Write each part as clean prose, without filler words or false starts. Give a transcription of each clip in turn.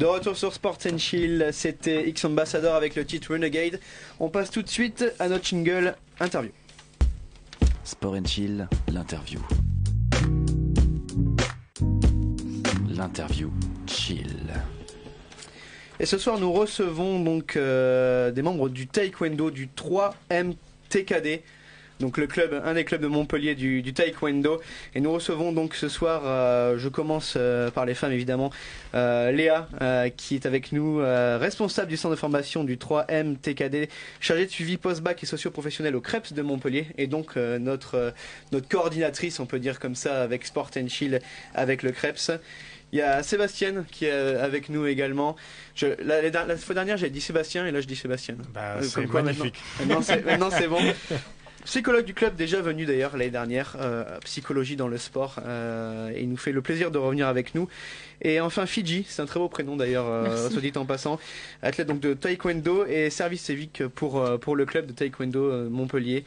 De retour sur Sport and Chill, c'était X Ambassador avec le titre Renegade. On passe tout de suite à notre jingle interview. Sport and Chill, l'interview. L'interview chill. Et ce soir, nous recevons donc des membres du Taekwondo du 3M TKD. Donc le club, un des clubs de Montpellier du Taekwondo. Et nous recevons donc ce soir, je commence par les femmes évidemment, Léa qui est avec nous, responsable du centre de formation du 3M TKD, chargée de suivi post-bac et socio-professionnel au CREPS de Montpellier. Et donc notre coordinatrice, on peut dire comme ça, avec Sport and Chill, avec le CREPS. Il y a Sébastien qui est avec nous également. La fois dernière j'ai dit Sébastien et là je dis Sébastien. C'est magnifique. Maintenant c'est bon. Psychologue du club, déjà venu d'ailleurs l'année dernière, psychologie dans le sport, et il nous fait le plaisir de revenir avec nous. Et enfin Fidji, c'est un très beau prénom d'ailleurs, soit dit en passant, athlète donc de taekwondo et service civique pour le club de taekwondo Montpellier.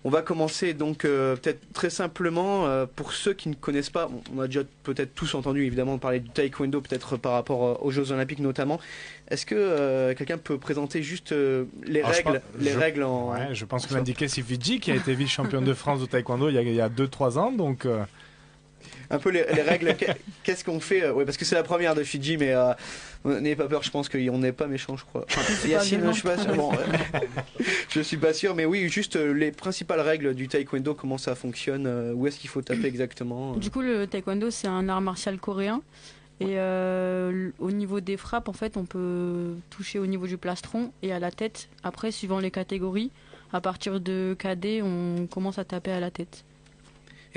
On va commencer donc peut-être très simplement, pour ceux qui ne connaissent pas, on a déjà peut-être tous entendu évidemment parler du taekwondo, peut-être par rapport aux Jeux Olympiques notamment. Est-ce que quelqu'un peut présenter juste les règles en... Ouais, je pense que l'indiqué c'est Fidji qui a été vice-championne de France de taekwondo il y a 2-3 ans, donc... Un peu les règles, qu'est-ce qu'on fait ouais, parce que c'est la première de Fidji, mais n'ayez pas peur, je pense qu'on n'est pas méchant, je crois. Yacine, je suis pas sûr. Bon, je suis pas sûr, mais oui, juste les principales règles du taekwondo, comment ça fonctionne, où est-ce qu'il faut taper exactement. Du coup, le taekwondo, c'est un art martial coréen. Et au niveau des frappes, en fait, on peut toucher au niveau du plastron et à la tête. Après, suivant les catégories, à partir de KD, on commence à taper à la tête.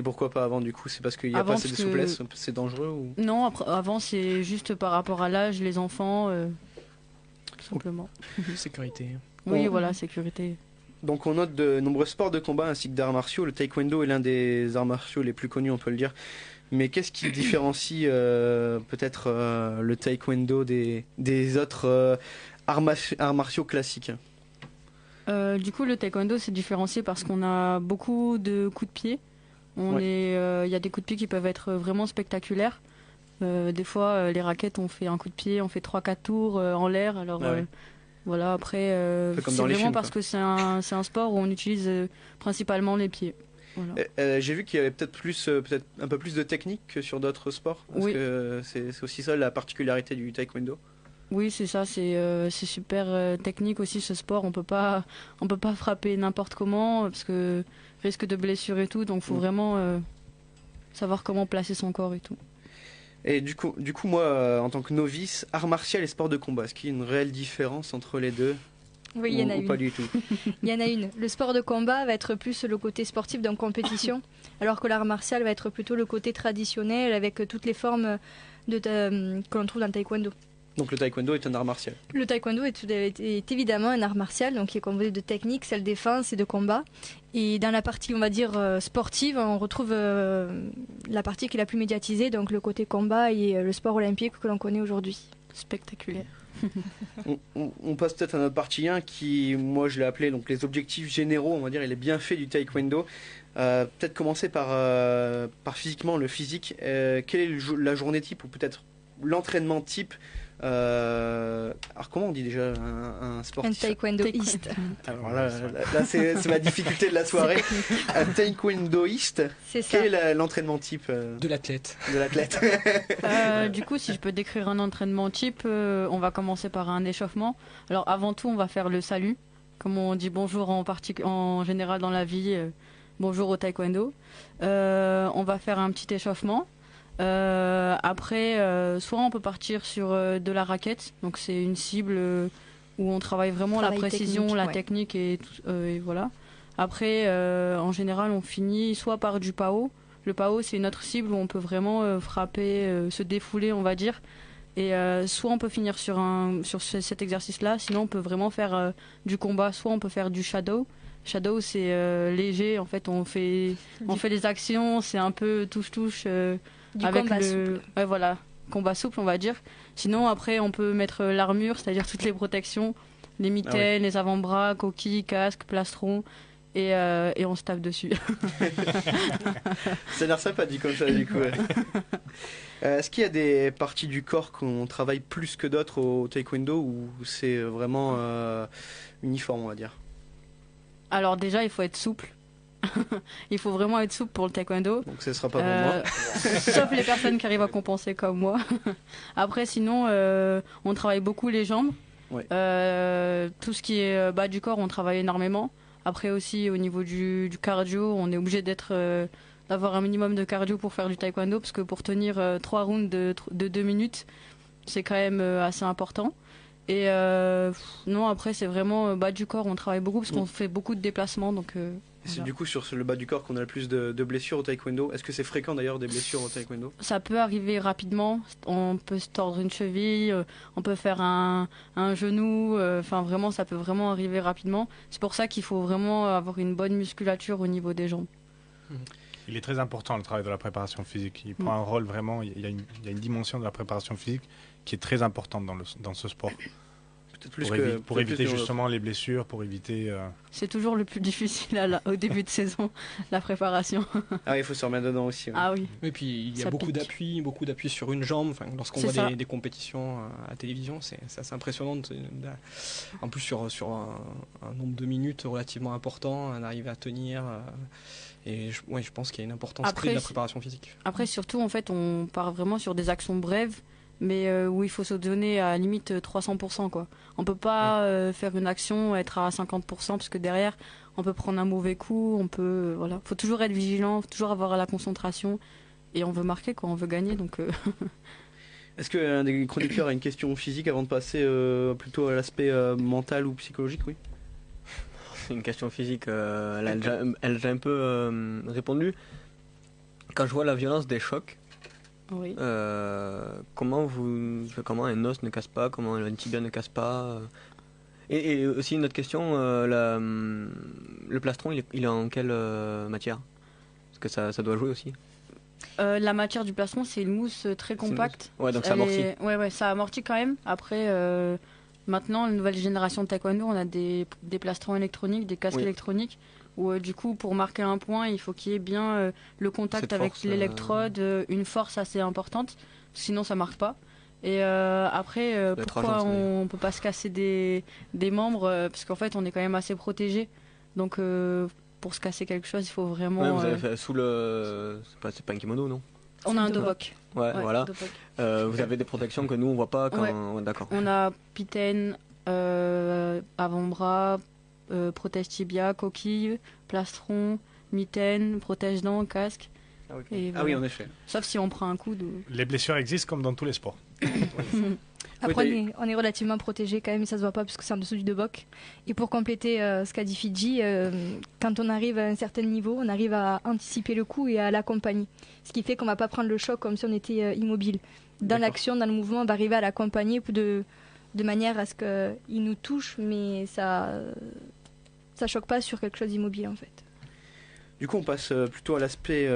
Et pourquoi pas avant du coup? C'est parce qu'il n'y a pas assez de souplesse? C'est dangereux ou... Non, avant c'est juste par rapport à l'âge, les enfants, tout simplement. Sécurité. Oui, voilà, sécurité. Donc on note de nombreux sports de combat ainsi que d'arts martiaux. Le taekwondo est l'un des arts martiaux les plus connus, on peut le dire. Mais qu'est-ce qui différencie peut-être le taekwondo des autres arts martiaux classiques? Du coup, le taekwondo c'est différencié parce qu'on a beaucoup de coups de pied. Il y a des coups de pied qui peuvent être vraiment spectaculaires. Des fois, les raquettes, on fait un coup de pied, on fait 3-4 tours en l'air. Alors voilà, après, c'est vraiment parce que c'est un sport où on utilise principalement les pieds. Voilà. J'ai vu qu'il y avait peut-être un peu plus de technique que sur d'autres sports. Parce que c'est aussi ça la particularité du taekwondo. Oui, c'est ça, c'est super technique aussi ce sport. On peut pas frapper n'importe comment parce que risque de blessure et tout, donc faut vraiment savoir comment placer son corps et tout. Et du coup moi, en tant que novice, art martial et sport de combat, est-ce qu'il y a une réelle différence entre les deux? Oui, il y en a une. Pas du tout. Il y en a une. Le sport de combat va être plus le côté sportif d'une compétition, alors que l'art martial va être plutôt le côté traditionnel avec toutes les formes que l'on trouve dans le taekwondo. Donc le taekwondo est un art martial. Le taekwondo est évidemment un art martial, donc qui est composé de technique, self-défense et de combat. Et dans la partie, on va dire, sportive, on retrouve la partie qui est la plus médiatisée, donc le côté combat et le sport olympique que l'on connaît aujourd'hui. Spectaculaire. On passe peut-être à notre partie 1 qui, moi je l'ai appelé donc les objectifs généraux, on va dire, et les bienfaits du taekwondo. Peut-être commencer par physiquement, le physique. Quelle est la journée type ou peut-être l'entraînement type? Alors comment on dit déjà un sportif? Un taekwondoïste. Alors là c'est ma difficulté de la soirée. Un taekwondoïste. C'est ça. Quel est l'entraînement type De l'athlète. Du coup, si je peux décrire un entraînement type, on va commencer par un échauffement. Alors avant tout, on va faire le salut, comme on dit bonjour en général dans la vie. Bonjour au taekwondo. On va faire un petit échauffement. Après, soit on peut partir sur de la raquette, donc c'est une cible où on travaille vraiment la précision, la technique et voilà. Après, en général, on finit soit par du PAO. Le PAO, c'est une autre cible où on peut vraiment frapper, se défouler, on va dire. Et soit on peut finir sur cet exercice-là, sinon on peut vraiment faire du combat, soit on peut faire du shadow. Shadow, c'est léger, en fait, on fait les actions, c'est un peu touche-touche. Du avec combat souple. Ouais, voilà, combat souple, on va dire. Sinon, après, on peut mettre l'armure, c'est-à-dire toutes les protections, les mitaines, les avant-bras, coquilles, casque, plastron. et on se tape dessus. Ça a l'air sympa dit comme ça du coup. Ouais. Est-ce qu'il y a des parties du corps qu'on travaille plus que d'autres au taekwondo ou c'est vraiment uniforme, on va dire? Alors déjà, il faut être souple. Il faut vraiment être souple pour le taekwondo. Donc ce sera pas pour moi. Sauf les personnes qui arrivent à compenser comme moi. Après, sinon, on travaille beaucoup les jambes. Ouais. Tout ce qui est bas du corps, on travaille énormément. Après aussi, au niveau du cardio, on est obligé d'avoir un minimum de cardio pour faire du taekwondo, parce que pour tenir 3 rounds de 2 minutes, c'est quand même assez important. Et non, après, c'est vraiment bas du corps, on travaille beaucoup, parce qu'on fait beaucoup de déplacements. Donc, Et c'est voilà. du coup sur le bas du corps qu'on a le plus de blessures au taekwondo. Est-ce que c'est fréquent d'ailleurs des blessures au taekwondo? Ça peut arriver rapidement, on peut se tordre une cheville, on peut faire un genou, enfin vraiment ça peut vraiment arriver rapidement. C'est pour ça qu'il faut vraiment avoir une bonne musculature au niveau des jambes. Il est très important le travail de la préparation physique. Il prend un rôle vraiment, il y a une dimension de la préparation physique qui est très importante dans ce sport. Peut-être plus Pour éviter justement les blessures, pour éviter... C'est toujours le plus difficile au début de saison, la préparation. Ah, il faut se remettre dedans aussi. Ouais. Ah oui. Et puis il y a Ça beaucoup pique. d'appui sur une jambe. Enfin, lorsqu'on C'est voit ça. des compétitions à la télévision, c'est assez impressionnant. En plus sur un nombre de minutes relativement important, d'arriver à tenir. Et je pense qu'il y a une importance Après, clé de la préparation physique. Après surtout en fait on part vraiment sur des actions brèves, mais où il faut se donner à la limite 300% quoi. On peut pas faire une action être à 50% parce que derrière on peut prendre un mauvais coup, on peut voilà, faut toujours être vigilant, faut toujours avoir la concentration et on veut marquer quoi, on veut gagner donc Est-ce qu'un des chroniqueurs a une question physique avant de passer plutôt à l'aspect mental ou psychologique? Oui. C'est une question physique, elle a déjà un peu répondu. Quand je vois la violence des chocs, oui. comment un os ne casse pas, comment un tibia ne casse pas et aussi une autre question, le plastron il est en quelle matière? Parce que ça doit jouer aussi. La matière du plastron, c'est une mousse très compacte. Ouais, donc ça amortit. Ouais, ça amortit quand même. Après, maintenant, la nouvelle génération de taekwondo, on a des plastrons électroniques, des casques électroniques, où du coup, pour marquer un point, il faut qu'il y ait bien le contact Cette avec force, l'électrode, une force assez importante, sinon ça marque pas. Et après, pourquoi on peut pas se casser des membres parce qu'en fait, on est quand même assez protégé. Donc, pour se casser quelque chose, il faut vraiment. Ouais, vous avez fait sous le. C'est pas un kimono, non? On a un dobok. Ouais, voilà. Dobok. Vous avez des protections que nous on voit pas quand. Ouais, d'accord. On a pitaine, avant-bras, protège tibia, coquille, plastron, mitaine, protège-dents, casque. Ah, okay. Et voilà. Ah oui, en effet. Sauf si on prend un coup de. Les blessures existent comme dans tous les sports. Après, on est relativement protégé quand même, et ça se voit pas parce que c'est en dessous du dobok. Et pour compléter ce qu'a dit Fidji, quand on arrive à un certain niveau, on arrive à anticiper le coup et à l'accompagner. Ce qui fait qu'on va pas prendre le choc comme si on était immobile. Dans l'action, dans le mouvement, on va arriver à l'accompagner de manière à ce qu'il nous touche, mais ça choque pas sur quelque chose d'immobile en fait. Du coup, on passe plutôt à l'aspect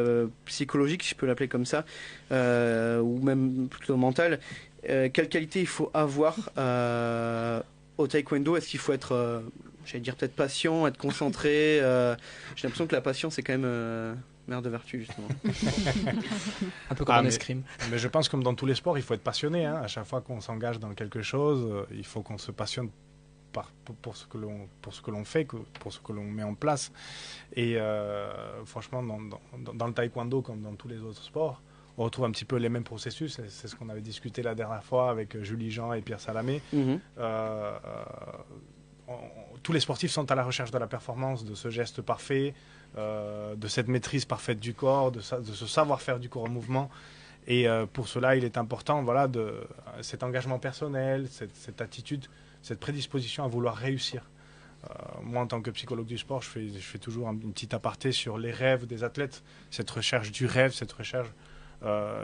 psychologique, si je peux l'appeler comme ça, ou même plutôt mental. Quelle qualité il faut avoir au taekwondo? Est-ce qu'il faut être, j'allais dire peut-être patient, être concentré? J'ai l'impression que la patience c'est quand même mère de vertu justement. Un peu comme en escrime. Mais je pense comme dans tous les sports, il faut être passionné. Hein. À chaque fois qu'on s'engage dans quelque chose, il faut qu'on se passionne pour ce que l'on fait, pour ce que l'on met en place. Et franchement, dans le taekwondo comme dans tous les autres sports, on retrouve un petit peu les mêmes processus. C'est ce qu'on avait discuté la dernière fois avec Julie Jean et Pierre Salamé. Tous les sportifs sont à la recherche de la performance, de ce geste parfait, de cette maîtrise parfaite du corps, de ce savoir-faire du corps en mouvement. Et pour cela, il est important cet engagement personnel, cette attitude, cette prédisposition à vouloir réussir. Moi, en tant que psychologue du sport, je fais toujours une petite aparté sur les rêves des athlètes, cette recherche du rêve, cette recherche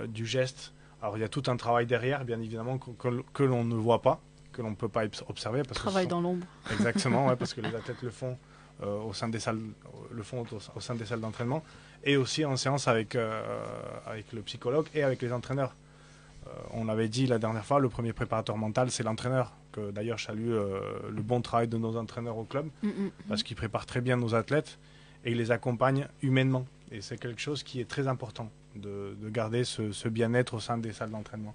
du geste. Alors, il y a tout un travail derrière, bien évidemment, que l'on ne voit pas, que l'on ne peut pas observer. Travail dans l'ombre. Exactement, ouais, parce que les athlètes le font au sein des salles, au sein des salles d'entraînement, et aussi en séance avec le psychologue et avec les entraîneurs. On avait dit la dernière fois, le premier préparateur mental, c'est l'entraîneur. Que d'ailleurs, je salue le bon travail de nos entraîneurs au club, parce qu'ils préparent très bien nos athlètes et ils les accompagnent humainement. Et c'est quelque chose qui est très important, de garder ce bien-être au sein des salles d'entraînement.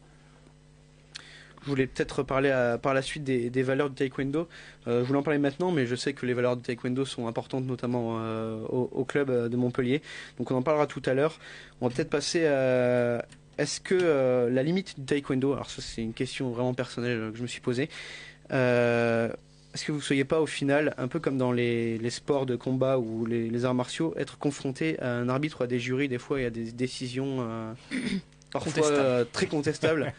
Je voulais peut-être parler par la suite des valeurs du taekwondo. Je voulais en parler maintenant, mais je sais que les valeurs du taekwondo sont importantes, notamment au club de Montpellier. Donc on en parlera tout à l'heure. On va peut-être passer à... Est-ce que la limite du taekwondo, alors ça c'est une question vraiment personnelle que je me suis posée, est-ce que vous ne soyez pas au final, un peu comme dans les sports de combat ou les arts martiaux, être confronté à un arbitre ou à des jurys, des fois il y a des décisions parfois très contestables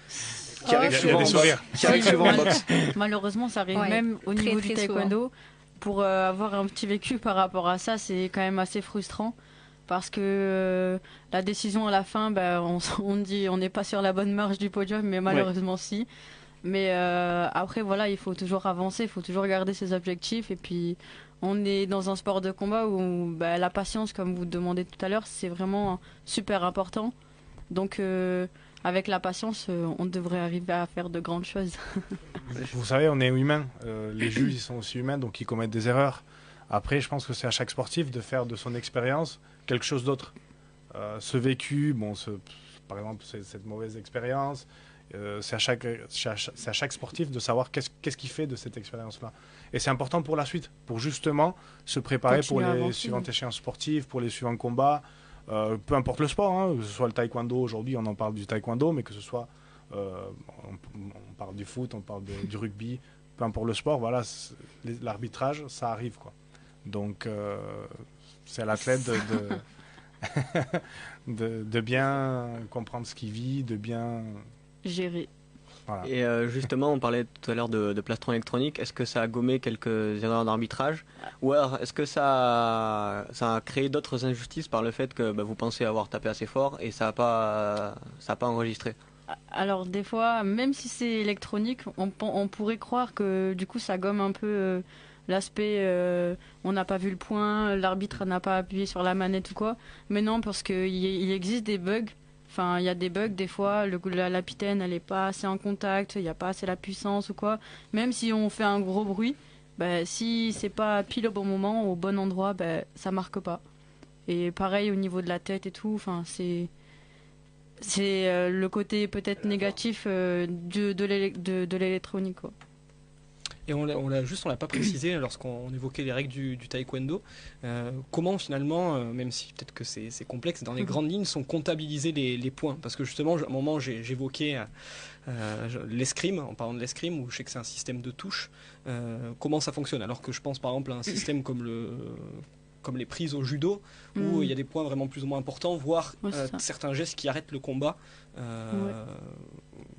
qui arrivent souvent en boxe. Malheureusement, ça arrive Ouais, même au niveau du très taekwondo. Pour avoir un petit vécu par rapport à ça, c'est quand même assez frustrant. Parce que la décision à la fin, on dit on n'est pas sur la bonne marche du podium, mais malheureusement si. Mais après, voilà, il faut toujours avancer, il faut toujours garder ses objectifs. Et puis, on est dans un sport de combat où la patience, comme vous demandez tout à l'heure, c'est vraiment super important. Donc, avec la patience, on devrait arriver à faire de grandes choses. Vous savez, on est humain. Les juges, ils sont aussi humains, donc ils commettent des erreurs. Après, je pense que c'est à chaque sportif de faire de son expérience quelque chose d'autre. Ce vécu, par exemple, cette mauvaise expérience, c'est à chaque sportif de savoir qu'est-ce qu'il fait de cette expérience-là. Et c'est important pour la suite, pour justement se préparer pour les suivantes échéances sportives, pour les suivants combats, peu importe le sport, hein, que ce soit le taekwondo, aujourd'hui on en parle du taekwondo, mais que ce soit, on parle du foot, on parle du rugby, peu importe le sport, voilà, l'arbitrage, ça arrive, quoi. Donc, c'est à l'athlète de bien comprendre ce qu'il vit, de bien gérer. Voilà. Et justement, on parlait tout à l'heure de plastron électronique. Est-ce que ça a gommé quelques erreurs d'arbitrage? Ou alors, est-ce que ça a créé d'autres injustices par le fait que vous pensez avoir tapé assez fort et ça n'a pas enregistré? Alors, des fois, même si c'est électronique, on pourrait croire que du coup, ça gomme un peu l'aspect on n'a pas vu le point, l'arbitre n'a pas appuyé sur la manette ou quoi. Mais non, parce qu'il existe des bugs. Enfin, il y a des bugs, des fois, la pitène, elle n'est pas assez en contact, il n'y a pas assez la puissance ou quoi. Même si on fait un gros bruit, si c'est pas pile au bon moment, au bon endroit, ça marque pas. Et pareil au niveau de la tête et tout, enfin, c'est le côté peut-être négatif de l'électronique, quoi. Et on l'a pas précisé lorsqu'on évoquait les règles du taekwondo. Comment finalement, même si peut-être que c'est complexe, dans les grandes lignes sont comptabilisés les points. Parce que justement, à un moment, j'évoquais l'escrime, en parlant de l'escrime, où je sais que c'est un système de touche. Comment ça fonctionne? Alors que je pense par exemple à un système comme les prises au judo, où il y a des points vraiment plus ou moins importants, voire certains gestes qui arrêtent le combat.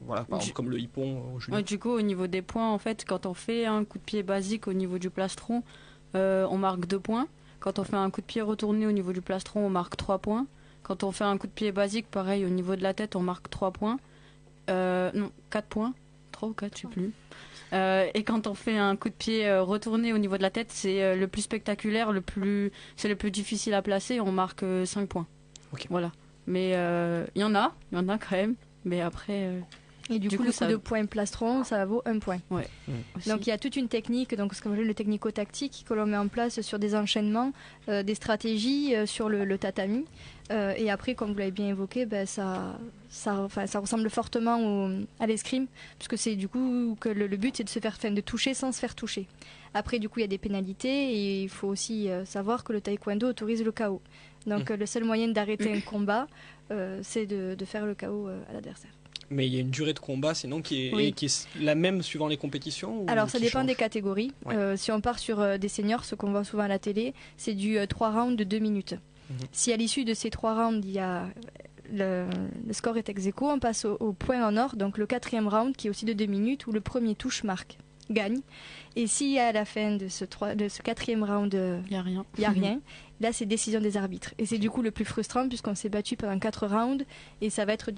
Voilà, par exemple comme le hippon au judo. Du coup, au niveau des points, en fait, quand on fait un coup de pied basique au niveau du plastron, on marque 2 points. Quand on fait un coup de pied retourné au niveau du plastron, on marque 3 points. Quand on fait un coup de pied basique, pareil, au niveau de la tête, on marque 3 points. Non, 4 points. 3 ou 4, je sais plus. Et quand on fait un coup de pied retourné au niveau de la tête, c'est le plus spectaculaire, c'est le plus difficile à placer, on marque 5 points. Okay. Voilà. Mais il y en a quand même. Mais après... Et du coup, le coup de poing plastron, ça vaut 1 point. Ouais. Donc il y a toute une technique, donc ce qu'on appelle le technico-tactique, que l'on met en place sur des enchaînements, des stratégies sur le tatami. Et après, comme vous l'avez bien évoqué, ça ressemble fortement à l'escrime, puisque c'est du coup que le but c'est de toucher sans se faire toucher. Après, du coup, il y a des pénalités et il faut aussi savoir que le taekwondo autorise le KO. Donc le seul moyen d'arrêter un combat, c'est de faire le KO à l'adversaire. Mais il y a une durée de combat sinon qui est la même suivant les compétitions? Alors ça dépend des catégories. Si on part sur des seniors, ce qu'on voit souvent à la télé, c'est du 3 rounds de 2 minutes. Si à l'issue de ces 3 rounds, il y a le score est ex aequo, on passe au point en or, donc le 4e round qui est aussi de 2 minutes où le premier touche marque, gagne. Et si à la fin de ce 4e round, il n'y a rien, là c'est décision des arbitres. Et c'est du coup le plus frustrant puisqu'on s'est battu pendant 4 rounds et ça va être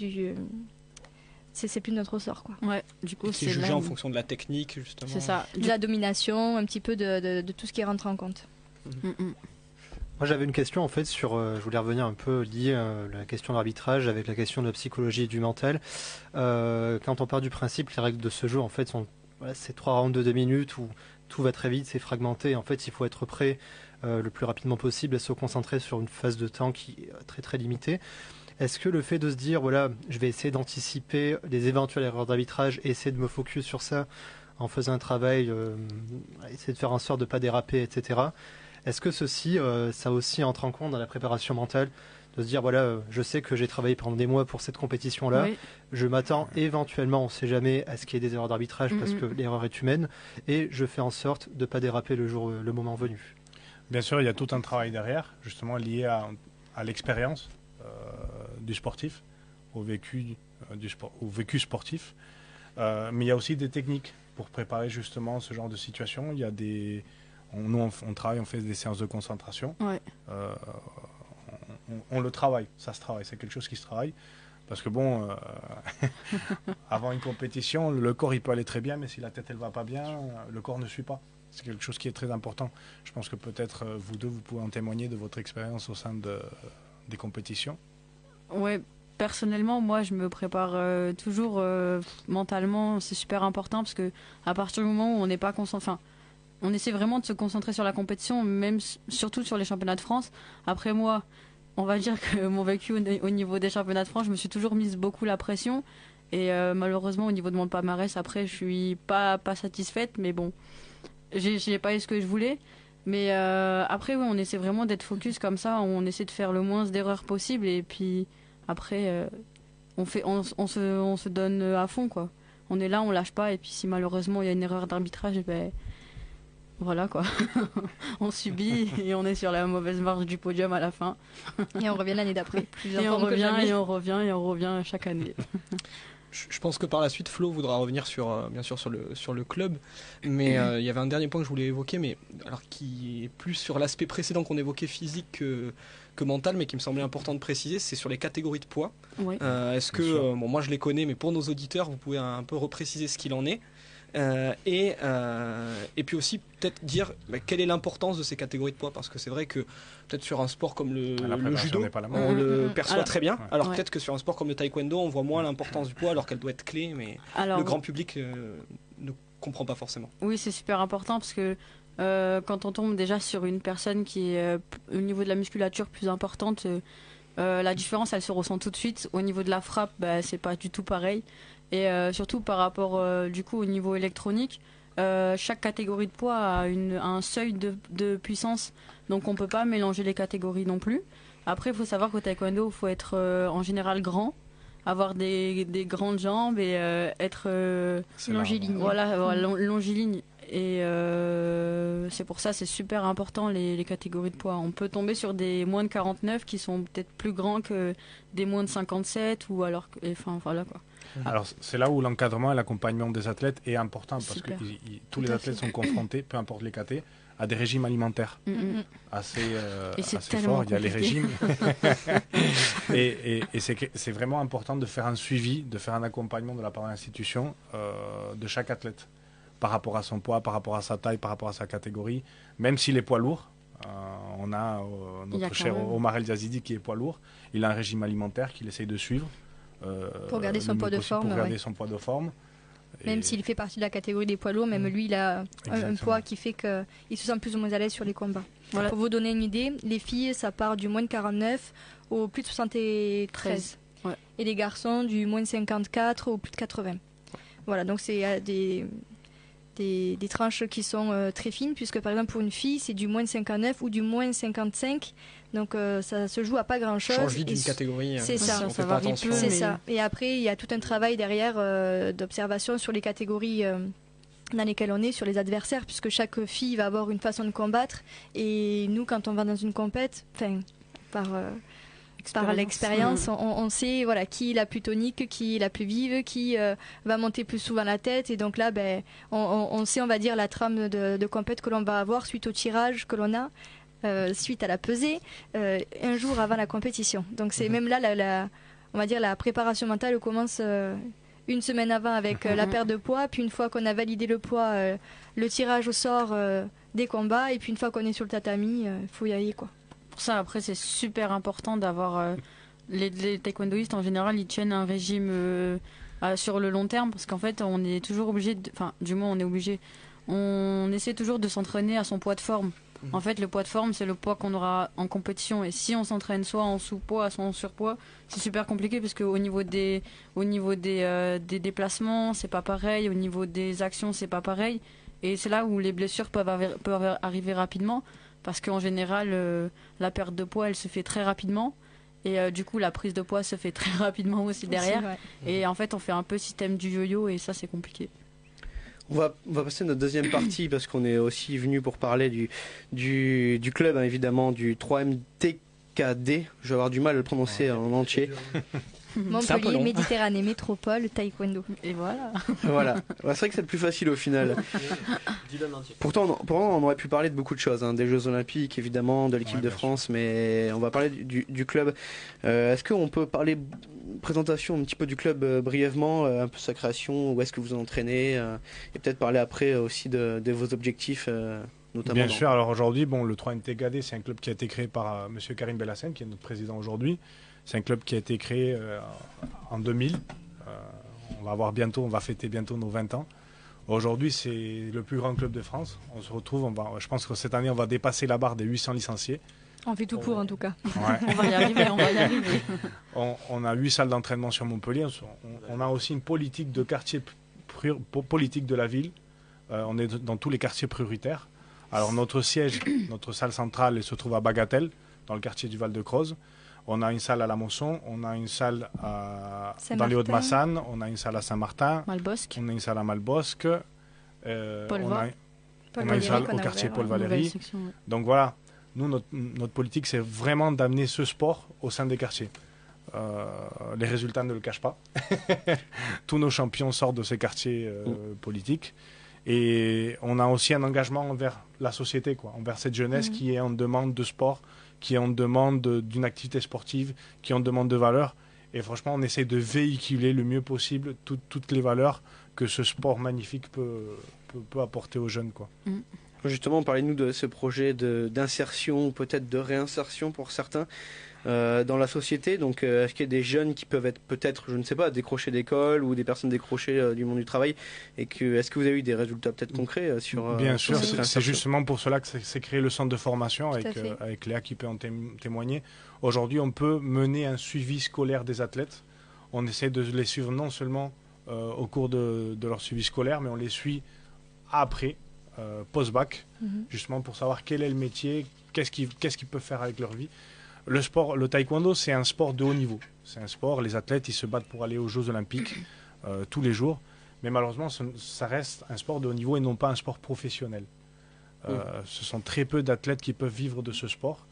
c'est plus notre ressort, quoi. Ouais, du coup c'est jugé en fonction de la technique, justement. C'est ça. De la domination, un petit peu de tout ce qui rentre en compte. Moi j'avais une question en fait sur, je voulais revenir un peu lié à la question de l'arbitrage avec la question de la psychologie et du mental. Quand on part du principe, les règles de ce jeu en fait sont, voilà, c'est 3 rounds de 2 minutes où tout va très vite, c'est fragmenté. En fait, il faut être prêt le plus rapidement possible et se concentrer sur une phase de temps qui est très très limitée. Est-ce que le fait de se dire, voilà, je vais essayer d'anticiper les éventuelles erreurs d'arbitrage et essayer de me focus sur ça en faisant un travail, essayer de faire en sorte de ne pas déraper, etc. Est-ce que ceci, ça aussi entre en compte dans la préparation mentale, de se dire, voilà, je sais que j'ai travaillé pendant des mois pour cette compétition-là, Oui. je m'attends éventuellement, on ne sait jamais, à ce qu'il y ait des erreurs d'arbitrage parce que l'erreur est humaine, et je fais en sorte de ne pas déraper le moment venu. Bien sûr, il y a tout un travail derrière, justement lié à l'expérience du sportif, au vécu sportif. Mais il y a aussi des techniques pour préparer justement ce genre de situation. Il y a nous, on travaille, on fait des séances de concentration. Ouais. On le travaille, ça se travaille, c'est quelque chose qui se travaille. Parce que bon, avant une compétition, le corps il peut aller très bien, mais si la tête elle va pas bien, le corps ne suit pas. C'est quelque chose qui est très important. Je pense que peut-être vous deux, vous pouvez en témoigner de votre expérience au sein des compétitions. Ouais, personnellement, moi, je me prépare toujours mentalement. C'est super important parce que à partir du moment où on n'est pas concentré, enfin, on essaie vraiment de se concentrer sur la compétition, même surtout sur les championnats de France. Après moi, on va dire que mon vécu au niveau des championnats de France, je me suis toujours mise beaucoup la pression. Et malheureusement, au niveau de mon palmarès, après, je suis pas satisfaite. Mais bon, j'ai pas eu ce que je voulais. Mais après, oui, on essaie vraiment d'être focus comme ça. On essaie de faire le moins d'erreurs possible. Et puis après, on se donne à fond, quoi. On est là, on lâche pas. Et puis si malheureusement il y a une erreur d'arbitrage, ben voilà, quoi. On subit et on est sur la mauvaise marge du podium à la fin. Et on revient l'année d'après. Plus en Et on forme que revient jamais. et on revient et on revient chaque année. Je pense que par la suite, Flo voudra revenir bien sûr sur le club, mais il y avait un dernier point que je voulais évoquer, mais alors qui est plus sur l'aspect précédent qu'on évoquait physique que mental, mais qui me semblait important de préciser, c'est sur les catégories de poids. Ouais. Est-ce que, bon, moi je les connais, mais pour nos auditeurs, vous pouvez un peu repréciser ce qu'il en est. Et puis aussi peut-être dire quelle est l'importance de ces catégories de poids, parce que c'est vrai que peut-être sur un sport comme le judo n'est pas la même. on le perçoit Alors, très bien, alors ouais. peut-être que sur un sport comme le taekwondo on voit moins l'importance du poids alors qu'elle doit être clé, mais Alors, le grand public ne comprend pas forcément. oui, c'est super important parce que quand on tombe déjà sur une personne qui est au niveau de la musculature plus importante, la différence elle se ressent tout de suite. Au niveau de la frappe, bah, c'est pas du tout pareil. Et surtout par rapport du coup au niveau électronique, chaque catégorie de poids a un seuil de puissance, donc on peut pas mélanger les catégories non plus. Après, il faut savoir qu'au taekwondo, il faut être en général grand, avoir des grandes jambes et être Longiligne. voilà, longiligne. Et c'est pour ça c'est super important les catégories de poids. On peut tomber sur des moins de 49 qui sont peut-être plus grands que des moins de 57 ou alors enfin voilà quoi. Alors c'est là où l'encadrement et l'accompagnement des athlètes est important parce que Super. tous les athlètes sont confrontés, peu importe les catés, à des régimes alimentaires assez Et c'est assez tellement forts. Il y a les compliqué. régimes et c'est vraiment important de faire un suivi, de faire un accompagnement de la part de l'institution de chaque athlète par rapport à son poids, par rapport à sa taille, par rapport à sa catégorie, même s'il est poids lourd. On a Il y a notre quand cher même. Omar El Yazidi qui est poids lourd. Il a un régime alimentaire qu'il essaye de suivre. Pour garder son le poids mieux de possible, forme, Pour garder ouais. son poids de forme. Même Et- s'il fait partie de la catégorie des poids lourds, même lui, il a un Exactement. poids qui fait qu'il se sent plus ou moins à l'aise sur les combats. Voilà. Pour vous donner une idée, les filles, ça part du moins de 49 au plus de 73. Ouais. Et les garçons, du moins de 54 au plus de 80. Voilà, donc c'est des tranches qui sont très fines, puisque par exemple pour une fille, c'est du moins de 59 ou du moins de 55. Donc ça se joue à pas grand-chose. Change vite d'une catégorie. c'est ça. si on Ça fait pas varie attention. peu, C'est mais- ça. Et après, il y a tout un travail derrière d'observation sur les catégories dans lesquelles on est, sur les adversaires, puisque chaque fille va avoir une façon de combattre. Et nous, quand on va dans une compète, par l'expérience, on sait voilà, qui est la plus tonique, qui est la plus vive, qui va monter plus souvent la tête. Et donc là, on sait, on va dire, la trame de compète que l'on va avoir suite au tirage que l'on a. Suite à la pesée, un jour avant la compétition. Donc c'est même là, on va dire, la préparation mentale commence une semaine avant avec la perte de poids, puis une fois qu'on a validé le poids, le tirage au sort des combats, et puis une fois qu'on est sur le tatami, il faut y aller, quoi. pour ça, après, c'est super important d'avoir... les taekwondoïstes, en général, ils tiennent un régime sur le long terme, parce qu'en fait, on est toujours obligé... Enfin, du moins, on est obligé... On essaie toujours de s'entraîner à son poids de forme. En fait, le poids de forme, c'est le poids qu'on aura en compétition. Et si on s'entraîne soit en sous-poids, soit en surpoids, c'est super compliqué parce qu'au niveau des déplacements, c'est pas pareil. Au niveau des actions, c'est pas pareil. Et c'est là où les blessures peuvent arriver rapidement. Parce qu'en général, la perte de poids, elle se fait très rapidement. Et du coup, la prise de poids se fait très rapidement aussi derrière. Et en fait, on fait un peu système du yo-yo et ça, c'est compliqué. On va passer à notre deuxième partie parce qu'on est aussi venu pour parler du club, hein, évidemment, du 3MTKD. Je vais avoir du mal à le prononcer en entier. Montpellier, Méditerranée, Métropole, Taekwondo. Et voilà. Voilà. C'est vrai que c'est le plus facile au final. Pourtant, on aurait pu parler de beaucoup de choses, hein, des Jeux Olympiques, évidemment, de l'équipe de France, mais on va parler du club. Est-ce qu'on peut parler présentation un petit peu du club brièvement, un peu sa création, où est-ce que vous entraînez, et peut-être parler après aussi de vos objectifs, notamment. Bien sûr. Alors aujourd'hui, le 3MTKD, c'est un club qui a été créé par Monsieur Karim Bellassem, qui est notre président aujourd'hui. C'est un club qui a été créé en 2000. On va fêter bientôt nos 20 ans. Aujourd'hui, c'est le plus grand club de France. On se retrouve, je pense que cette année, on va dépasser la barre des 800 licenciés. On fait tout pour, en tout cas. Ouais. On va y arriver. On a 8 salles d'entraînement sur Montpellier. On a aussi une politique de quartier, politique de la ville. On est dans tous les quartiers prioritaires. Alors notre siège, notre salle centrale, elle se trouve à Bagatelle, dans le quartier du Val-de-Croze. On a une salle à La Mosson, on a une salle dans les Hauts-de-Massanes, on a une salle à Saint-Martin, Malbosque. on a une salle à Malbosque, on a une salle au quartier Paul Valéry. Donc voilà, nous, notre politique, c'est vraiment d'amener ce sport au sein des quartiers. Les résultats ne le cachent pas. Tous nos champions sortent de ces quartiers politiques. Et on a aussi un engagement envers la société, envers cette jeunesse qui est en demande de sport, qui est en demande d'une activité sportive, qui est en demande de valeurs. Et franchement, on essaie de véhiculer le mieux possible toutes les valeurs que ce sport magnifique peut apporter aux jeunes. Justement, parlez-nous de ce projet d'insertion, ou peut-être de réinsertion pour certains, dans la société. Donc, est-ce qu'il y a des jeunes qui peuvent être peut-être, je ne sais pas, décrochés d'école ou des personnes décrochées du monde du travail, et est-ce que vous avez eu des résultats peut-être concrets sur Bien sûr, cette c'est justement pour cela que c'est créé le centre de formation avec Léa qui peut en témoigner. Aujourd'hui, on peut mener un suivi scolaire des athlètes. On essaie de les suivre non seulement au cours de leur suivi scolaire, mais on les suit après, post-bac, justement pour savoir quel est le métier, qu'est-ce qu'ils peuvent faire avec leur vie. Le taekwondo, c'est un sport de haut niveau. C'est un sport, les athlètes, ils se battent pour aller aux Jeux Olympiques tous les jours. Mais malheureusement, ça reste un sport de haut niveau et non pas un sport professionnel. Ce sont très peu d'athlètes qui peuvent vivre de ce sport.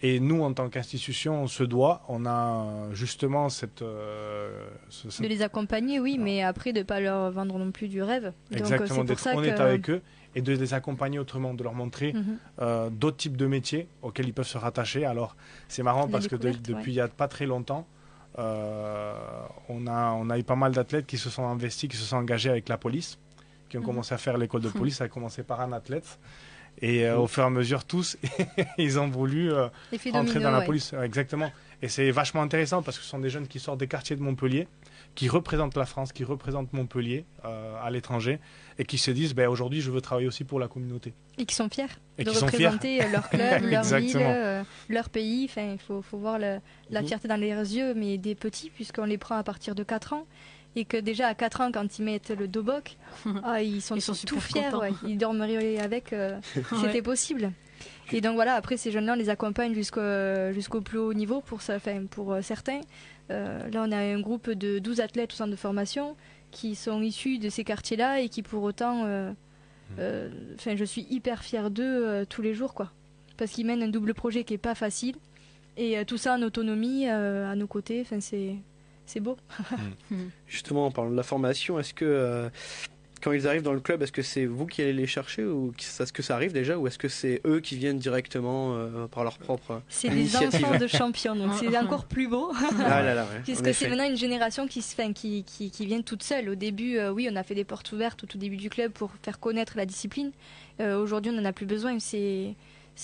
Et nous, en tant qu'institution, on a justement de les accompagner, oui, mais après de ne pas leur vendre non plus du rêve. Exactement, d'être honnête avec eux et de les accompagner autrement, de leur montrer d'autres types de métiers auxquels ils peuvent se rattacher. Alors, c'est marrant parce que depuis il n'y a pas très longtemps, on a eu pas mal d'athlètes qui se sont investis, qui se sont engagés avec la police, qui ont commencé à faire l'école de police. Ça a commencé par un athlète. Et au fur et à mesure, tous, ils ont voulu entrer dans la police. Exactement. Et c'est vachement intéressant parce que ce sont des jeunes qui sortent des quartiers de Montpellier, qui représentent la France, qui représentent Montpellier à l'étranger, et qui se disent aujourd'hui, je veux travailler aussi pour la communauté. Et qui sont fiers de représenter leur club, leur ville, leur pays. Enfin, il faut voir la fierté dans les yeux, mais des petits, puisqu'on les prend à partir de 4 ans. Et que déjà à 4 ans, quand ils mettent le dobok, ils sont tout fiers, ils dormiraient avec, c'était possible. Et donc voilà, après ces jeunes-là, on les accompagne jusqu'au plus haut niveau pour certains. Là, on a un groupe de 12 athlètes au centre de formation qui sont issus de ces quartiers-là et qui pour autant, je suis hyper fière d'eux tous les jours, parce qu'ils mènent un double projet qui est pas facile et tout ça en autonomie à nos côtés. C'est beau. Justement, en parlant de la formation, est-ce que quand ils arrivent dans le club, est-ce que c'est vous qui allez les chercher ou est-ce que ça arrive déjà ou est-ce que c'est eux qui viennent directement par leur propre C'est des enfants de champions, donc c'est encore plus beau. Puisque c'est maintenant une génération qui vient toute seule. Au début, oui, on a fait des portes ouvertes au tout début du club pour faire connaître la discipline. Aujourd'hui, on n'en a plus besoin. C'est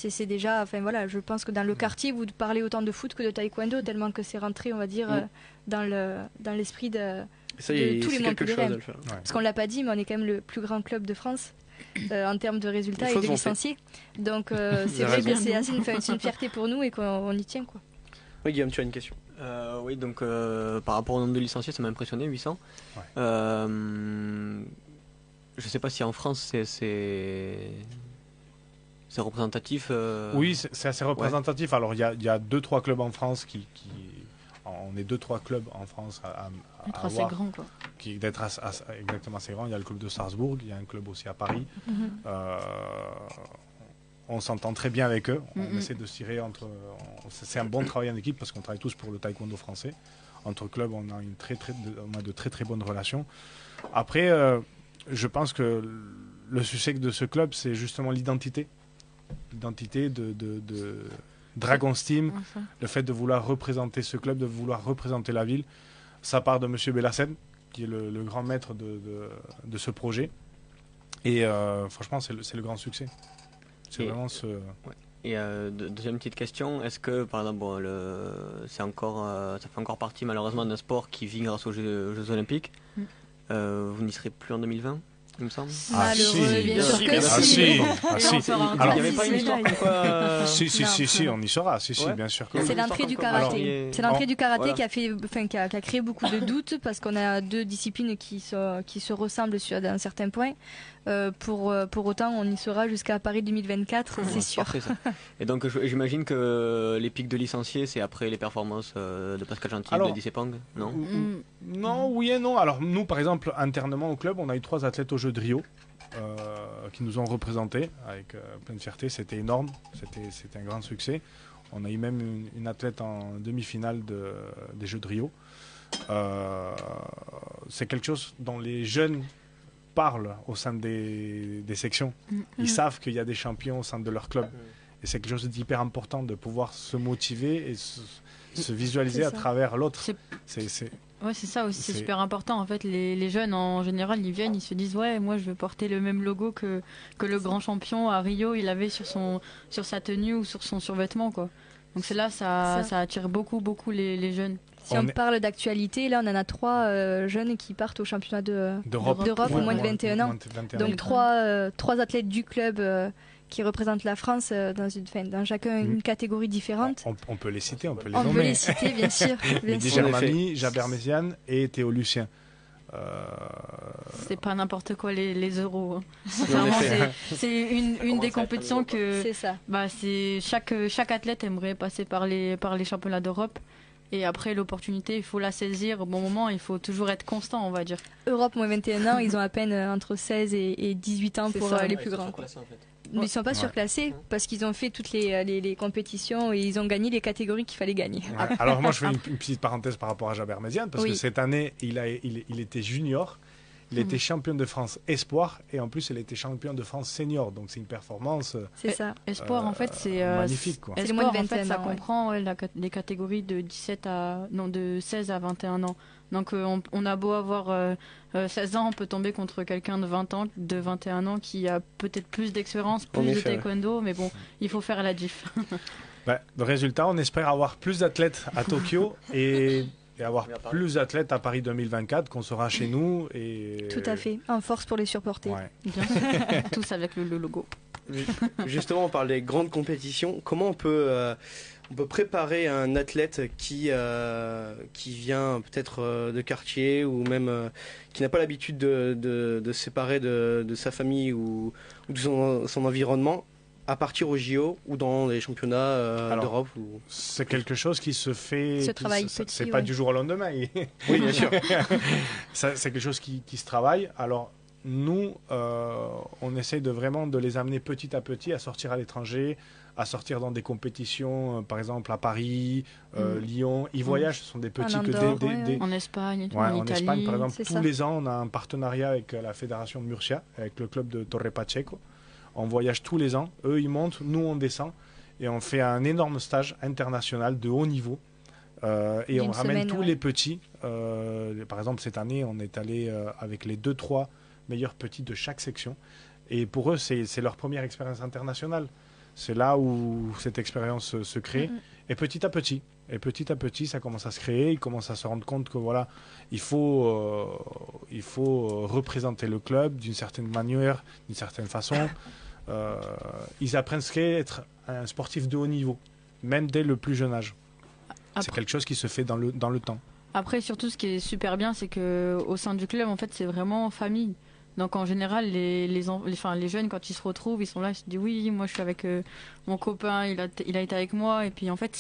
c'est déjà, enfin voilà, je pense que dans le quartier, vous parlez autant de foot que de taekwondo, tellement que c'est rentré, on va dire, dans l'esprit de Ça, de tous les c'est quelque chose à Montpelliérains. le faire. Parce qu'on l'a pas dit, mais on est quand même le plus grand club de France en termes de résultats Les et choses de vont fait. licenciés. Donc c'est avez vrai que raison. c'est une fierté pour nous et qu'on y tient, quoi. Oui, Guillaume, tu as une question. Oui, donc par rapport au nombre de licenciés, ça m'a impressionné, 800. Ouais. Je sais pas si en France c'est représentatif. Oui, c'est assez représentatif. Alors, il y a 2-3 clubs en France on est 2-3 clubs en France à Être assez avoir, grand, quoi. d'être exactement assez grand. Il y a le club de Strasbourg, il y a un club aussi à Paris. On s'entend très bien avec eux. On essaie de se tirer entre. C'est un bon travail en équipe parce qu'on travaille tous pour le taekwondo français. Entre clubs, on a on a de très très bonnes relations. Après, je pense que le succès de ce club, c'est justement l'identité. L'identité de Dragon's Team, Ouais, ça. le fait de vouloir représenter ce club, de vouloir représenter la ville. Ça part de M. Bellassène, qui est le grand maître de ce projet. Et franchement, c'est le grand succès. C'est Et- vraiment ce... Et deuxième petite question, est-ce que par exemple ça fait encore partie malheureusement d'un sport qui vit grâce aux Jeux Olympiques? Vous n'y serez plus en 2020, il me semble. Malheureux, bien sûr que Ah si. si, Et ah, on si. sera Alors, il n'y avait pas une histoire comme quoi Si, Non, on y sera. Si, Ouais. bien sûr que Il y a oui. C'est une l'entrée du histoire comme quoi, karaté. alors, C'est l'entrée du karaté voilà. qui a créé beaucoup de doutes parce qu'on a deux disciplines qui se ressemblent sur un certain point. Pour autant, on y sera jusqu'à Paris 2024, c'est Ouais, sûr. parfait, ça. Et donc j'imagine que les pics de licenciés, c'est après les performances de Pascal Gentil, Alors, de Dissepang, non? Non, oui et non. Alors nous, par exemple, internement au club, on a eu 3 athlètes aux Jeux de Rio qui nous ont représentés avec pleine fierté. C'était énorme, c'était un grand succès. On a eu même une athlète en demi-finale des Jeux de Rio. C'est quelque chose dont les jeunes parlent au sein des sections. Ils savent qu'il y a des champions au sein de leur club. Et c'est quelque chose d'hyper important de pouvoir se motiver et se visualiser C'est à ça. travers l'autre. C'est- Ouais, c'est ça aussi, c'est C'est- super important. En fait, les jeunes, en général, ils viennent, ils se disent ouais, moi, je veux porter le même logo que le grand champion à Rio, il avait sur sa tenue ou sur son survêtement, quoi. Donc c'est là, ça attire beaucoup les jeunes. Si On on est- parle d'actualité, là, on en a 3 jeunes qui partent au championnat d'Europe au moins de 21 ans. moins de 21 Donc ans. trois athlètes du club qui représentent la France dans chacun une catégorie différente. On peut les citer, on peut les On peut nommer. les citer, bien sûr. Bien Mehdi sûr. En effet. Germani, Jaber Messian et Théo Lucien. C'est pas n'importe quoi les euros. hein. En Sincèrement, effet. c'est une des compétitions que C'est ça. c'est chaque athlète aimerait passer par les championnats d'Europe. Et après, l'opportunité, il faut la saisir au bon moment, il faut toujours être constant, on va dire. Europe moins 21 ans, ils ont à peine entre 16 et 18 ans C'est pour ça. les plus grands. quoi. Mais ils sont pas surclassés parce qu'ils ont fait toutes les compétitions et ils ont gagné les catégories qu'il fallait gagner. Ouais. Alors moi je fais une petite parenthèse par rapport à Jaber Messian parce Oui. que cette année il était junior, il était champion de France espoir et en plus il était champion de France senior, donc c'est une performance C'est ça. Espoir, en fait, c'est magnifique, quoi. C'est les Espoir, moins de en fait, 21 ça ans, ouais. comprend les catégories de 16 à 21 ans. Donc on a beau avoir 16 ans, on peut tomber contre quelqu'un de 20 ans, de 21 ans qui a peut-être plus d'expérience, En plus de effet, ouais. taekwondo, mais bon, il faut faire la diff. Le résultat, on espère avoir plus d'athlètes à Tokyo et avoir plus d'athlètes à Paris 2024 qu'on sera chez nous et Tout à fait. En force pour les supporter. Ouais. Bien sûr. Tous avec le logo. Justement, on parle des grandes compétitions. Comment on peut préparer un athlète qui vient peut-être de quartier ou même qui n'a pas l'habitude de se séparer de sa famille ou de son environnement à partir au JO ou dans les championnats Alors, d'Europe ou... C'est quelque chose qui se fait. Ce travail c'est petit, pas ouais. du jour au lendemain. Oui, bien sûr. C'est quelque chose qui se travaille. Alors, nous, on essaye de les amener petit à petit à sortir à l'étranger, à sortir dans des compétitions, par exemple à Paris, Lyon. Ils voyagent, ce sont des petits Andorre, ouais. En Espagne, et tout, Ouais, en en Italie. Espagne, par exemple, c'est tous ça. les ans, on a un partenariat avec la fédération de Murcia, avec le club de Torre Pacheco. On voyage tous les ans. Eux, ils montent, nous, on descend. Et on fait un énorme stage international de haut niveau. Et on D'une ramène semaine, tous ouais. les petits. Par exemple, cette année, on est allé avec les 2-3 meilleurs petits de chaque section. Et pour eux, c'est leur première expérience internationale. C'est là où cette expérience se crée. Et petit à petit, ça commence à se créer. Ils commencent à se rendre compte que voilà, il faut représenter le club d'une certaine manière, d'une certaine façon. Ils apprennent ce qu'est être un sportif de haut niveau, même dès le plus jeune âge. C'est quelque chose qui se fait dans le temps. Après, surtout, ce qui est super bien, c'est qu'au sein du club, en fait, c'est vraiment famille. Donc, en général, les jeunes, quand ils se retrouvent, ils sont là, ils se disent oui, moi, je suis avec mon copain, il a été avec moi. Et puis, en fait,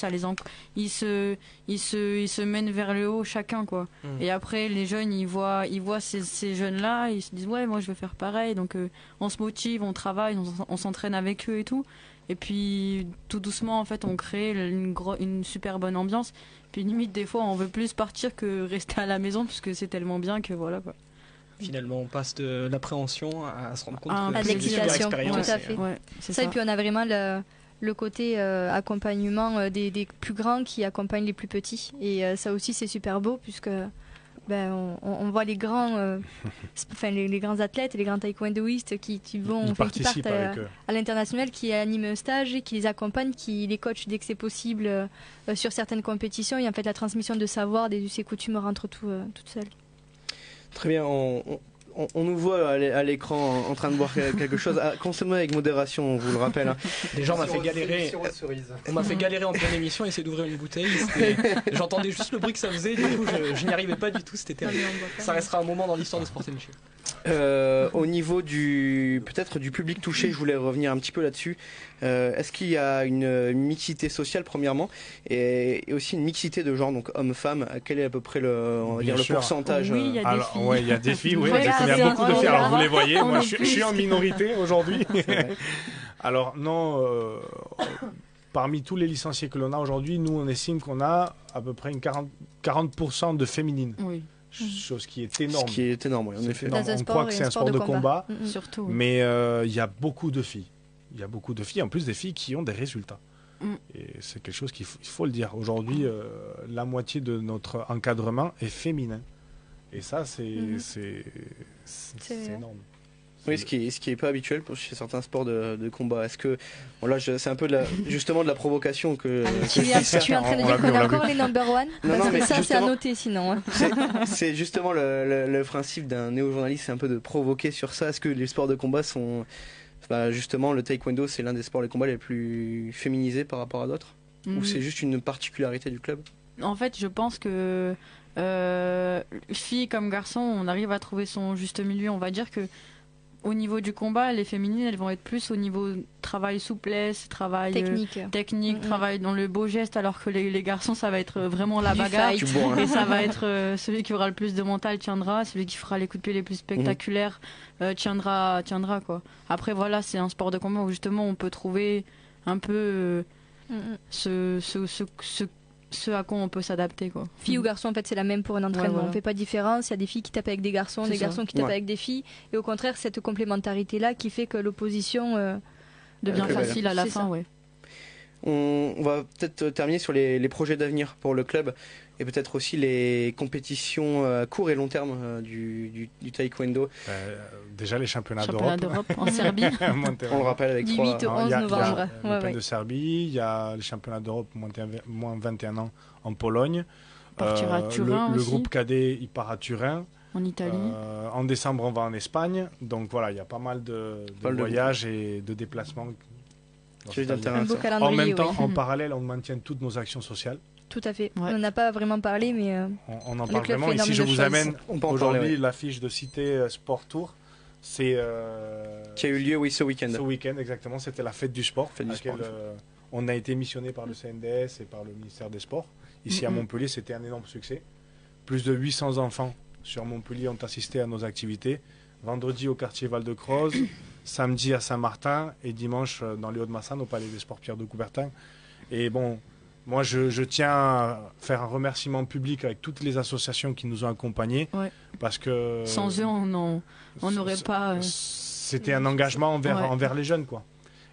ils se mènent vers le haut chacun, quoi. Et après, les jeunes, ils voient ces jeunes-là, ils se disent ouais, moi, je veux faire pareil. Donc, on se motive, on travaille, on s'entraîne avec eux et tout. Et puis, tout doucement, en fait, on crée une super bonne ambiance. Puis, limite, des fois, on veut plus partir que rester à la maison, parce que c'est tellement bien que voilà, quoi. Finalement, on passe de l'appréhension à se rendre compte à que c'est une super l'excitation. expérience. Tout à fait. Ouais, c'est Ça, et puis on a vraiment le côté accompagnement des plus grands qui accompagnent les plus petits. Et ça aussi, c'est super beau, puisque on voit les grands, les grands athlètes et les grands taekwondoïstes qui partent à l'international, qui animent un stage, qui les accompagnent, qui les coachent dès que c'est possible sur certaines compétitions. Et en fait, la transmission de savoir, des us et coutumes rentre toute seule. Très bien, on nous voit à l'écran en train de boire quelque chose. À consommer avec modération, on vous le rappelle. Hein. Déjà, on m'a fait galérer. On m'a fait galérer en pleine émission, essayer d'ouvrir une bouteille. J'entendais juste le bruit que ça faisait, du coup, je n'y arrivais pas du tout. C'était terrible. Ça restera un moment dans l'histoire de Sport & Chill. Au niveau peut-être du public touché, je voulais revenir un petit peu là-dessus. Est-ce qu'il y a une mixité sociale premièrement et aussi une mixité de genre, donc hommes-femmes? Quel est à peu près le pourcentage? Oui, il y a des filles. Ouais, il y a des filles, oui. Voilà, Il y a beaucoup de filles. Alors vous les voyez, moi je suis en plus. minorité aujourd'hui. Alors non, parmi tous les licenciés que l'on a aujourd'hui, nous on estime qu'on a à peu près une 40% de féminines. Oui. Chose qui est énorme. Ce qui est énorme, oui, en effet. Dans un On sport croit que c'est un sport de combat, Surtout. Oui. mais il y a beaucoup de filles. Il y a beaucoup de filles, en plus des filles qui ont des résultats. Et c'est quelque chose qu'il faut le dire. Aujourd'hui, la moitié de notre encadrement est féminin. Et ça, c'est énorme. Oui, ce qui est pas habituel chez certains sports de combat. Est-ce que c'est un peu justement de la provocation que tu es en train de dire qu'on est encore les number one? Non, mais ça, c'est à justement, noter sinon. Hein. c'est justement le principe d'un néo-journaliste, c'est un peu de provoquer sur ça. Est-ce que les sports de combat sont justement, le taekwondo, c'est l'un des sports de combat les plus féminisés par rapport à d'autres, ou c'est juste une particularité du club? En fait, je pense que filles comme garçons, on arrive à trouver son juste milieu. On va dire que au niveau du combat, les féminines, elles vont être plus au niveau travail souplesse, travail technique, travail dans le beau geste, alors que les garçons, ça va être vraiment la bagarre. Et ça va être celui qui aura le plus de mental tiendra, celui qui fera les coups de pied les plus spectaculaires tiendra quoi. Après voilà, c'est un sport de combat où justement on peut trouver un peu ce à quoi on peut s'adapter, quoi. Filles ou garçons, en fait, c'est la même pour un entraînement. Voilà. On fait pas de différence. Il y a des filles qui tapent avec des garçons, des garçons qui tapent avec des filles. Et au contraire, cette complémentarité-là qui fait que l'opposition devient facile à la fin, ça. ouais. On va peut-être terminer sur les projets d'avenir pour le club et peut-être aussi les compétitions à court et long terme du taekwondo. Déjà les championnats d'Europe en Serbie. On le rappelle avec 8 au 11 novembre. Il y a de Serbie, il y a les championnats d'Europe moins 21 ans en Pologne. Partir à Turin le aussi. groupe cadet, il part à Turin. En Italie. En décembre, on va en Espagne. Donc voilà, il y a pas mal de voyages et de déplacements. Un beau calendrier, En même temps, oui. en parallèle, on maintient toutes nos actions sociales. Tout à fait. Ouais. On n'a pas vraiment parlé, mais on en parle vraiment. Ici, je vous amène aujourd'hui l'affiche de Cité Sport Tour. C'est qui a eu lieu, oui, ce week-end. Ce week-end, exactement. C'était la fête du sport. On a été missionné par le CNDS et par le ministère des Sports. Ici à Montpellier, c'était un énorme succès. Plus de 800 enfants sur Montpellier ont assisté à nos activités. Vendredi au quartier Val-de-Croze, samedi à Saint-Martin et dimanche dans les Hauts-de-Massagne au Palais des Sports Pierre de Coubertin. Et bon, moi je tiens à faire un remerciement public avec toutes les associations qui nous ont accompagnés. Ouais. Parce que sans eux, on n'aurait pas... C'était un engagement envers les jeunes, quoi.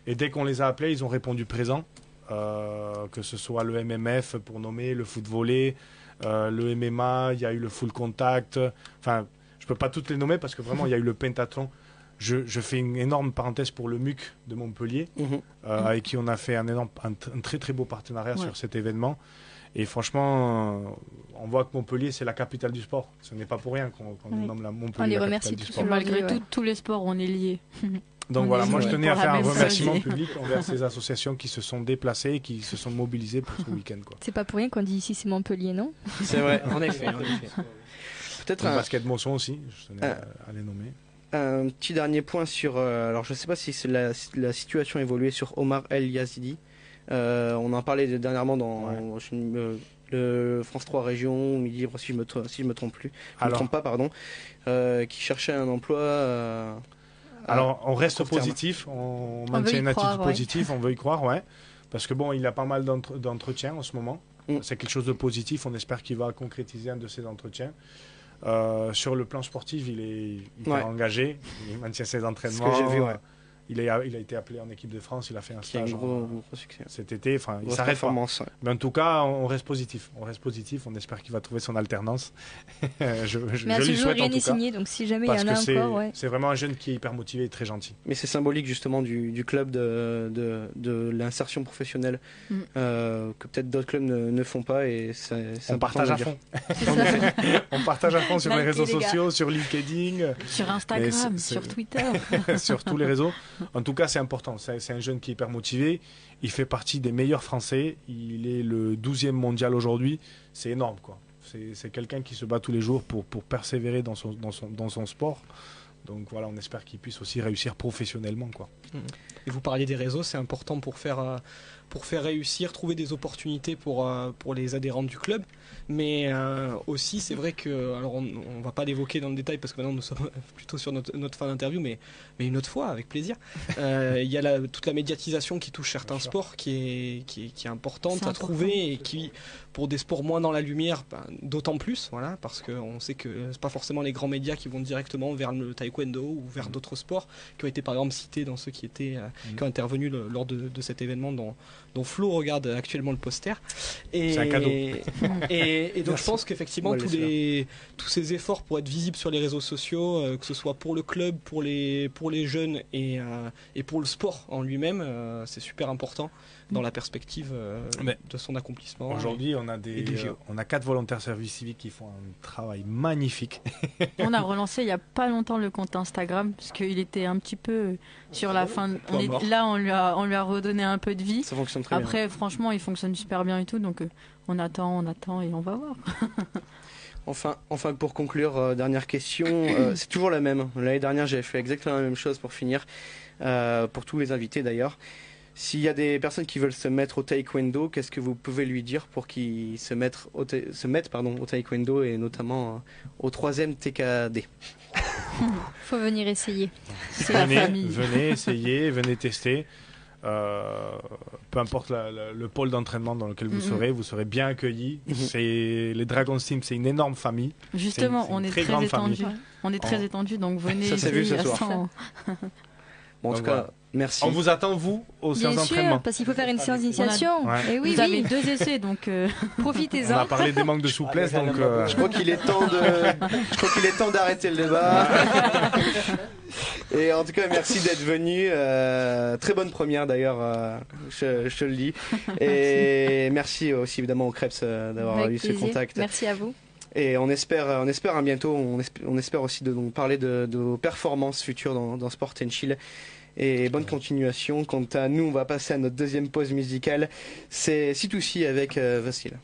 Et dès qu'on les a appelés, ils ont répondu présent. Que ce soit le MMF pour nommer, le foot volley, le MMA, il y a eu le full contact. Enfin, je peux pas toutes les nommer parce que vraiment, il y a eu le pentathlon. Je fais une énorme parenthèse pour le MUC de Montpellier, avec qui on a fait un très très beau partenariat sur cet événement. Et franchement, on voit que Montpellier, c'est la capitale du sport. Ce n'est pas pour rien qu'on nous nomme la Montpellier la capitale du sport. Malgré tout, tous les sports, on est liés. Donc voilà, moi je tenais à faire un remerciement public envers ces associations qui se sont déplacées et qui se sont mobilisées pour ce week-end. C'est pas pour rien qu'on dit ici c'est Montpellier, non? C'est vrai, en effet. Peut-être un basket Monson aussi, je tenais à les nommer. Un petit dernier point sur... alors je ne sais pas si la situation a évolué sur Omar El Yazidi. On en parlait dernièrement dans le France 3 Région, Midi Libre, si je me trompe plus. Je me trompe pas, pardon. Qui cherchait un emploi... Alors, on reste positif, on maintient une attitude positive, on veut y croire, parce que bon, il a pas mal d'entretiens en ce moment. C'est quelque chose de positif, on espère qu'il va concrétiser un de ces entretiens. Sur le plan sportif, il est hyper engagé, il maintient ses entraînements. Ce que j'ai vu, Il a été appelé en équipe de France, il a fait un stage gros succès. Cet été, enfin il s'arrête pas. Mais en tout cas, on reste positif, on espère qu'il va trouver son alternance. je lui souhaite en tout cas. Signé, donc si jamais il y en a encore, c'est vraiment un jeune qui est hyper motivé et très gentil. Mais c'est symbolique justement du club de l'insertion professionnelle que peut-être d'autres clubs ne font pas et on partage à fond. On partage à fond sur les réseaux sociaux, sur LinkedIn, sur Instagram, sur Twitter, sur tous les réseaux. En tout cas, c'est important. C'est un jeune qui est hyper motivé. Il fait partie des meilleurs Français. Il est le 12e mondial aujourd'hui. C'est énorme, quoi. C'est quelqu'un qui se bat tous les jours pour persévérer dans son sport. Donc voilà, on espère qu'il puisse aussi réussir professionnellement, quoi. Et vous parliez des réseaux, c'est important pour faire réussir, trouver des opportunités pour les adhérents du club. Mais aussi, c'est vrai que, alors on va pas l'évoquer dans le détail parce que maintenant nous sommes plutôt sur notre fin d'interview, mais une autre fois, avec plaisir. Il y a toute la médiatisation qui touche certains sports qui est importante à trouver et qui, pour des sports moins dans la lumière, d'autant plus, voilà, parce qu'on sait que c'est pas forcément les grands médias qui vont directement vers le taekwondo ou vers d'autres sports qui ont été par exemple cités dans ceux qui ont intervenu lors de cet événement dont Flo regarde actuellement le poster. C'est un cadeau. Et donc je pense qu'effectivement tous ces efforts pour être visibles sur les réseaux sociaux, que ce soit pour le club, pour les jeunes et pour le sport en lui-même, c'est super important dans la perspective de son accomplissement. Aujourd'hui, on a 4 volontaires service civique qui font un travail magnifique. On a relancé il n'y a pas longtemps le compte Instagram parce qu'il était un petit peu sur la fin. Là, on lui a redonné un peu de vie. Ça fonctionne très Après, bien. franchement, il fonctionne super bien et tout, donc on attend et on va voir. Enfin, pour conclure, dernière question, c'est toujours la même. L'année dernière, j'avais fait exactement la même chose pour finir, pour tous les invités d'ailleurs. S'il y a des personnes qui veulent se mettre au taekwondo, qu'est-ce que vous pouvez lui dire pour qu'ils se mettent au taekwondo et notamment au 3e TKD? Faut venir essayer. C'est la famille. Venez essayer, venez tester. Peu importe le pôle d'entraînement dans lequel vous serez bien accueillis. Les Dragon's Team, c'est une énorme famille. Justement, on est très étendu. On est très étendu, donc venez. Ça s'est vu ce soir. Bon, en tout cas, merci. On vous attend, vous, aux séances d'entraînement. Parce qu'il faut faire une séance d'initiation. Et oui, vous avez 2 essais, donc profitez-en. On a parlé des manques de souplesse, donc... Je crois qu'il est temps d'arrêter le débat. Et en tout cas, merci d'être venu. Très bonne première, d'ailleurs, je te le dis. Et merci aussi, évidemment, au Krebs d'avoir eu ce contact. Merci à vous. Et on espère bientôt, on espère aussi de parler de nos performances futures dans Sport & Chill. Et bonne continuation. Quant à nous, on va passer à notre deuxième pause musicale. C'est C2C avec Vassil.